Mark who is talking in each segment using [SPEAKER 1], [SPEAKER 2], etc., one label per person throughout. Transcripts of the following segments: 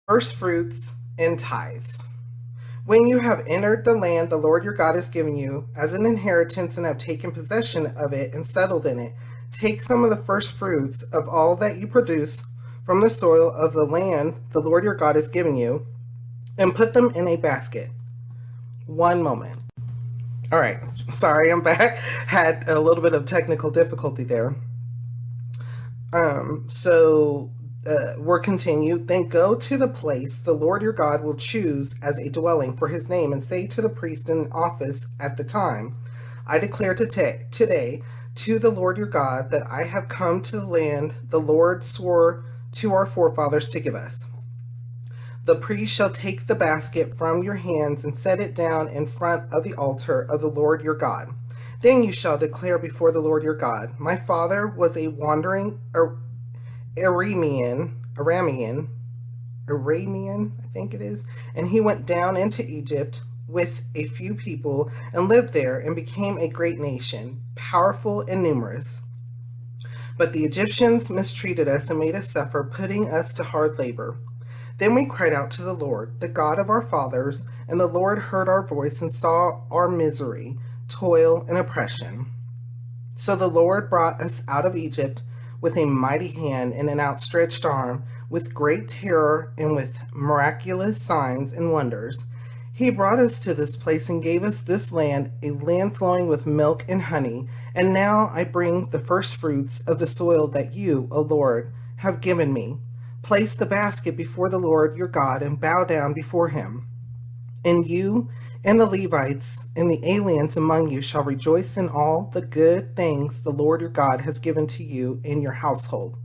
[SPEAKER 1] First fruits and tithes. When you have entered the land the Lord your God has given you as an inheritance and have taken possession of it and settled in it, take some of the first fruits of all that you produce from the soil of the land the Lord your God has given you and put them in a basket. One moment. All right, sorry, I'm back. Had a little bit of technical difficulty there. So we're continued. Then go to the place the Lord your God will choose as a dwelling for his name, and say to the priest in office at the time, I declare today to the Lord your God that I have come to the land the Lord swore to our forefathers to give us. The priest shall take the basket from your hands and set it down in front of the altar of the Lord your God. Then you shall declare before the Lord your God, my father was a wandering Aramean, I think it is, and he went down into Egypt with a few people and lived there and became a great nation, powerful and numerous. But the Egyptians mistreated us and made us suffer, putting us to hard labor. Then we cried out to the Lord, the God of our fathers, and the Lord heard our voice and saw our misery, toil, and oppression. So the Lord brought us out of Egypt with a mighty hand and an outstretched arm, with great terror and with miraculous signs and wonders. He brought us to this place and gave us this land, a land flowing with milk and honey. And now I bring the first fruits of the soil that you, O Lord, have given me. Place the basket before the Lord your God and bow down before him. And you and the Levites and the aliens among you shall rejoice in all the good things the Lord your God has given to you in your household.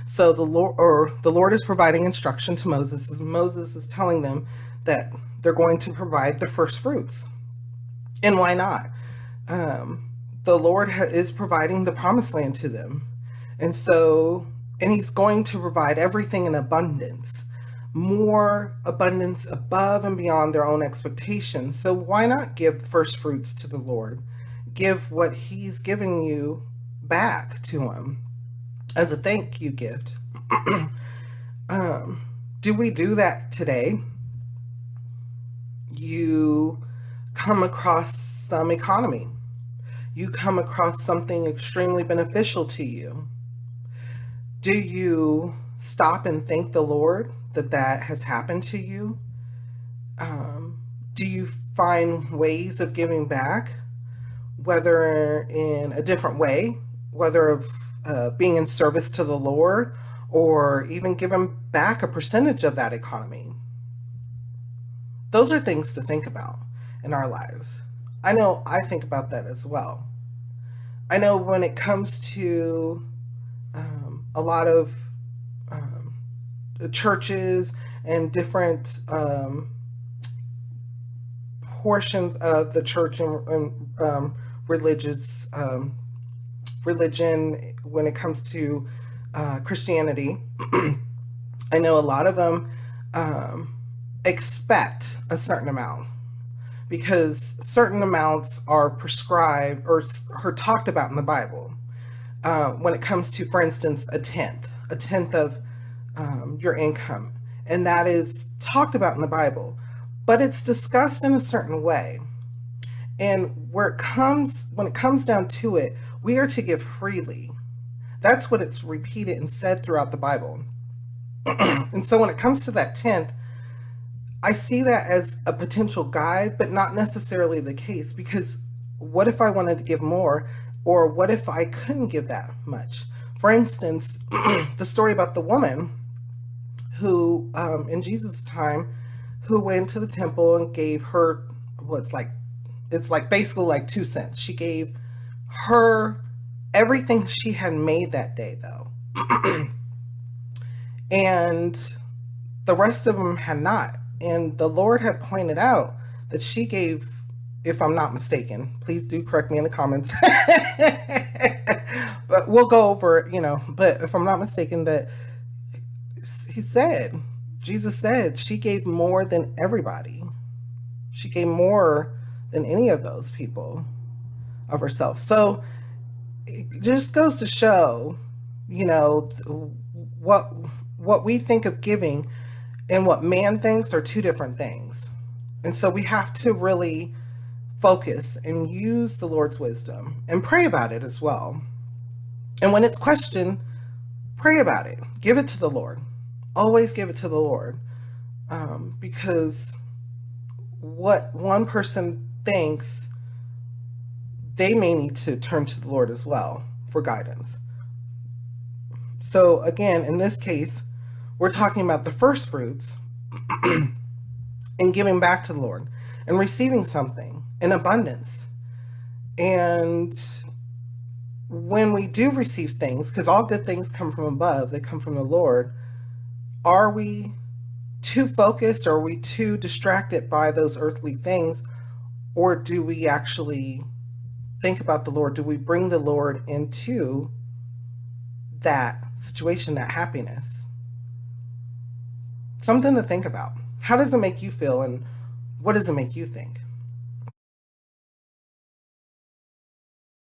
[SPEAKER 1] So the Lord is providing instruction to Moses. As Moses is telling them that they're going to provide the first fruits. And why not? The Lord is providing the promised land to them. And he's going to provide everything in abundance, more abundance above and beyond their own expectations. So why not give first fruits to the Lord? Give what he's given you back to him as a thank you gift. Do we do that today? You come across some economy. You come across something extremely beneficial to you. Do you stop and thank the Lord that has happened to you? Do you find ways of giving back, whether in a different way, whether of being in service to the Lord, or even giving back a percentage of that economy? Those are things to think about in our lives. I know I think about that as well. I know when it comes to a lot of churches and different portions of the church and religious religion, when it comes to Christianity, I know a lot of them expect a certain amount because certain amounts are prescribed or talked about in the Bible. When it comes to, for instance, a tenth of your income, and that is talked about in the Bible, but it's discussed in a certain way. And when it comes down to it, we are to give freely. That's what it's repeated and said throughout the Bible. And so when it comes to that tenth, I see that as a potential guide, but not necessarily the case, because what if I wanted to give more, or what if I couldn't give that much? For instance, the story about the woman who, in Jesus' time, who went to the temple and gave her it's like basically like 2 cents. She gave her everything she had made that day, though. And the rest of them had not. And the Lord had pointed out that she gave, if I'm not mistaken, please do correct me in the comments. But we'll go over it, but if I'm not mistaken, that Jesus said she gave more than everybody. She gave more than any of those people of herself. So it just goes to show, what what we think of giving and what man thinks are two different things. And so we have to really focus and use the Lord's wisdom and pray about it as well. And when it's questioned, pray about it. Give it to the Lord. Always give it to the Lord. Because what one person thinks, they may need to turn to the Lord as well for guidance. So again, in this case, we're talking about the first fruits and giving back to the Lord and receiving something in abundance. And when we do receive things, because all good things come from above, they come from the Lord, are we too focused, or are we too distracted by those earthly things, or do we actually think about the Lord? Do we bring the Lord into that situation, that happiness? Something to think about. How does it make you feel, and what does it make you think?